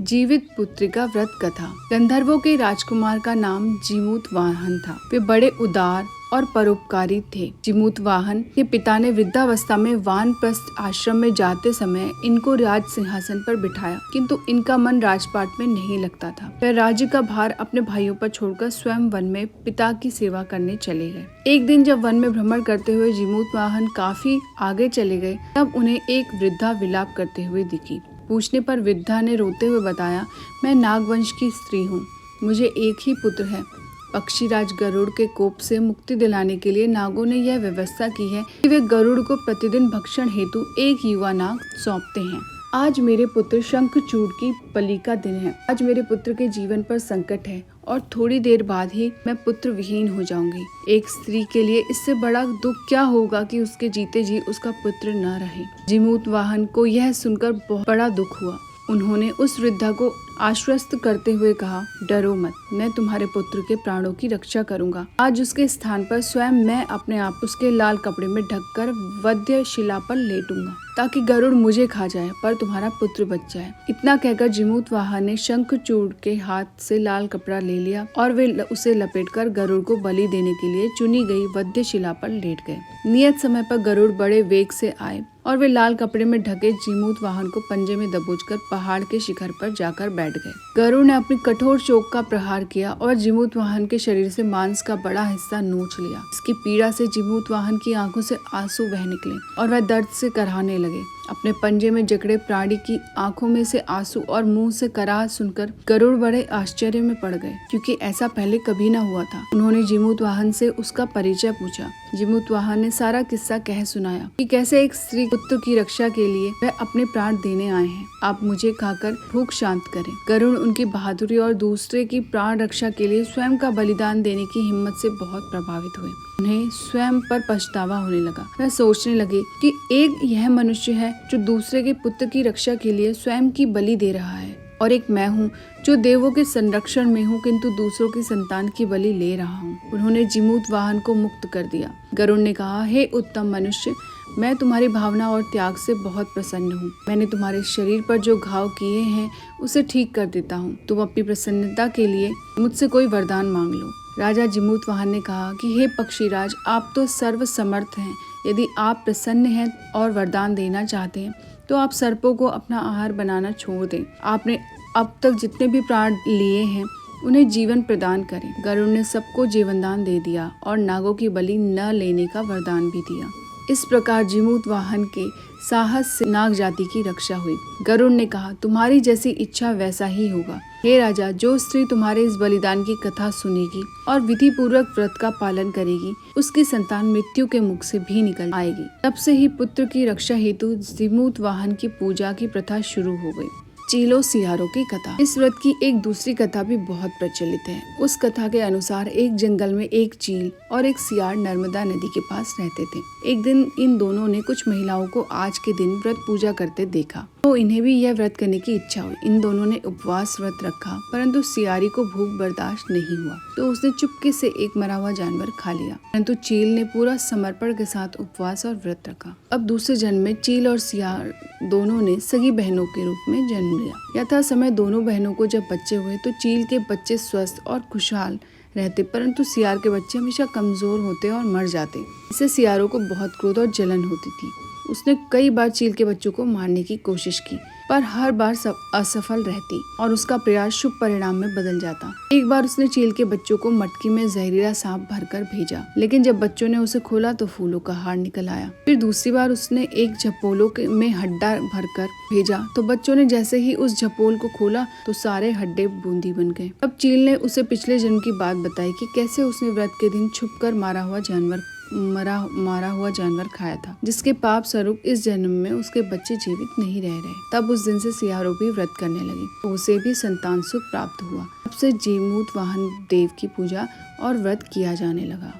जीवित पुत्री का व्रत कथा। गंधर्वों के राजकुमार का नाम जीमूतवाहन था। वे बड़े उदार और परोपकारी थे। जीमूतवाहन के पिता ने वृद्धावस्था में वानप्रस्थ आश्रम में जाते समय इनको राज सिंहासन पर बिठाया, किंतु इनका मन राजपाट में नहीं लगता था। वे राज्य का भार अपने भाइयों पर छोड़कर स्वयं वन में पिता की सेवा करने चले गए। एक दिन जब वन में भ्रमण करते हुए जीमूतवाहन काफी आगे चले गए, तब उन्हें एक वृद्धा विलाप करते हुए दिखी। पूछने पर वृद्धा ने रोते हुए बताया, मैं नागवंश की स्त्री हूँ। मुझे एक ही पुत्र है। पक्षीराज गरुड़ के कोप से मुक्ति दिलाने के लिए नागों ने यह व्यवस्था की है कि वे गरुड़ को प्रतिदिन भक्षण हेतु एक युवा नाग सौंपते हैं। आज मेरे पुत्र शंखचूड़ की बलि का दिन है। आज मेरे पुत्र के जीवन पर संकट है और थोड़ी देर बाद ही मैं पुत्र विहीन हो जाऊंगी। एक स्त्री के लिए इससे बड़ा दुख क्या होगा कि उसके जीते जी उसका पुत्र न रहे। जीमूतवाहन को यह सुनकर बहुत बड़ा दुख हुआ। उन्होंने उस वृद्धा को आश्वस्त करते हुए कहा, डरो मत, मैं तुम्हारे पुत्र के प्राणों की रक्षा करूंगा। आज उसके स्थान पर स्वयं मैं अपने आप उसके लाल कपड़े में ढककर वध्य शिला पर लेटूंगा, ताकि गरुड़ मुझे खा जाए पर तुम्हारा पुत्र बच जाए। इतना कहकर जीमूतवाहन ने शंखचूड़ के हाथ से लाल कपड़ा ले लिया और वे उसे लपेटकर गरुड़ को बलि देने के लिए चुनी गई वध्य शिला पर लेट गए। नियत समय पर गरुड़ बड़े वेग से आए और वे लाल कपड़े में ढके जीमूतवाहन को पंजे में दबोचकर पहाड़ के शिखर पर जाकर बैठ गए। गरुड़ ने अपनी कठोर चोक का प्रहार किया और जीमूतवाहन के शरीर से मांस का बड़ा हिस्सा नोच लिया। इसकी पीड़ा से जीमूतवाहन की आंखों से आंसू बह निकले और वह दर्द से कराहने लगे। अपने पंजे में जकड़े प्राणी की आंखों में से आंसू और मुंह से कराह सुनकर गरुड़ बड़े आश्चर्य में पड़ गए, क्योंकि ऐसा पहले कभी न हुआ था। उन्होंने जीमूतवाहन से उसका परिचय पूछा। जीमूतवाहन ने सारा किस्सा कह सुनाया कि कैसे एक स्त्री पुत्र की रक्षा के लिए वह अपने प्राण देने आए हैं। आप मुझे खाकर भूख शांत करें। गरुड़ उनकी बहादुरी और दूसरे की प्राण रक्षा के लिए स्वयं का बलिदान देने की हिम्मत से बहुत प्रभावित हुए। उन्हें स्वयं पर पछतावा होने लगा। वह सोचने लगे कि एक यह मनुष्य है जो दूसरे के पुत्र की रक्षा के लिए स्वयं की बलि दे रहा है, और एक मैं हूँ जो देवों के संरक्षण में हूँ किंतु दूसरों की संतान की बलि ले रहा हूँ। उन्होंने जीमूतवाहन को मुक्त कर दिया। गरुड़ ने कहा, हे उत्तम मनुष्य, मैं तुम्हारी भावना और त्याग से बहुत प्रसन्न हूँ। मैंने तुम्हारे शरीर पर जो घाव किए हैं उसे ठीक कर देता हूँ। तुम अपनी प्रसन्नता के लिए मुझसे कोई वरदान मांग लो। राजा जीमूतवाहन ने कहा कि हे पक्षीराज, आप तो सर्व समर्थ हैं। यदि आप प्रसन्न हैं और वरदान देना चाहते हैं तो आप सर्पों को अपना आहार बनाना छोड़ दें। आपने अब तक जितने भी प्राण लिए हैं उन्हें जीवन प्रदान करें। गरुड़ ने सबको जीवनदान दे दिया और नागों की बलि न लेने का वरदान भी दिया। इस प्रकार जीमूतवाहन के साहस से नाग जाति की रक्षा हुई। गरुड़ ने कहा, तुम्हारी जैसी इच्छा वैसा ही होगा। हे राजा, जो स्त्री तुम्हारे इस बलिदान की कथा सुनेगी और विधि पूर्वक व्रत का पालन करेगी, उसकी संतान मृत्यु के मुख से भी निकल आएगी। तब से ही पुत्र की रक्षा हेतु जीमूतवाहन की पूजा की प्रथा शुरू हो गई। चीलों सियारों की कथा। इस व्रत की एक दूसरी कथा भी बहुत प्रचलित है। उस कथा के अनुसार एक जंगल में एक चील और एक सियार नर्मदा नदी के पास रहते थे। एक दिन इन दोनों ने कुछ महिलाओं को आज के दिन व्रत पूजा करते देखा, तो इन्हें भी यह व्रत करने की इच्छा हुई। इन दोनों ने उपवास व्रत रखा, परंतु सियारी को भूख बर्दाश्त नहीं हुआ, तो उसने चुपके से एक मरा हुआ जानवर खा लिया। परंतु चील ने पूरा समर्पण के साथ उपवास और व्रत रखा। अब दूसरे जन्म में चील और सियार दोनों ने सगी बहनों के रूप में जन्म लिया। यथा समय दोनों बहनों को जब बच्चे हुए तो चील के बच्चे स्वस्थ और खुशहाल रहते, परंतु सियार के बच्चे हमेशा कमजोर होते और मर जाते। इससे सियारों को बहुत क्रोध और जलन होती थी। उसने कई बार चील के बच्चों को मारने की कोशिश की, पर हर बार असफल रहती और उसका प्रयास शुभ परिणाम में बदल जाता। एक बार उसने चील के बच्चों को मटकी में जहरीला सांप भरकर भेजा, लेकिन जब बच्चों ने उसे खोला तो फूलों का हार निकल आया। फिर दूसरी बार उसने एक झपोलों में हड्डा भरकर भेजा, तो बच्चों ने जैसे ही उस झपोल को खोला तो सारे हड्डे बूंदी बन गए। अब चील ने उसे पिछले जन्म की बात बताई कि कैसे उसने व्रत के दिन छुपकर मारा हुआ जानवर खाया था, जिसके पाप स्वरूप इस जन्म में उसके बच्चे जीवित नहीं रह रहे। तब उस दिन से सियारों भी व्रत करने लगे, तो उसे भी संतान सुख प्राप्त हुआ। तब से जीमूतवाहन देव की पूजा और व्रत किया जाने लगा।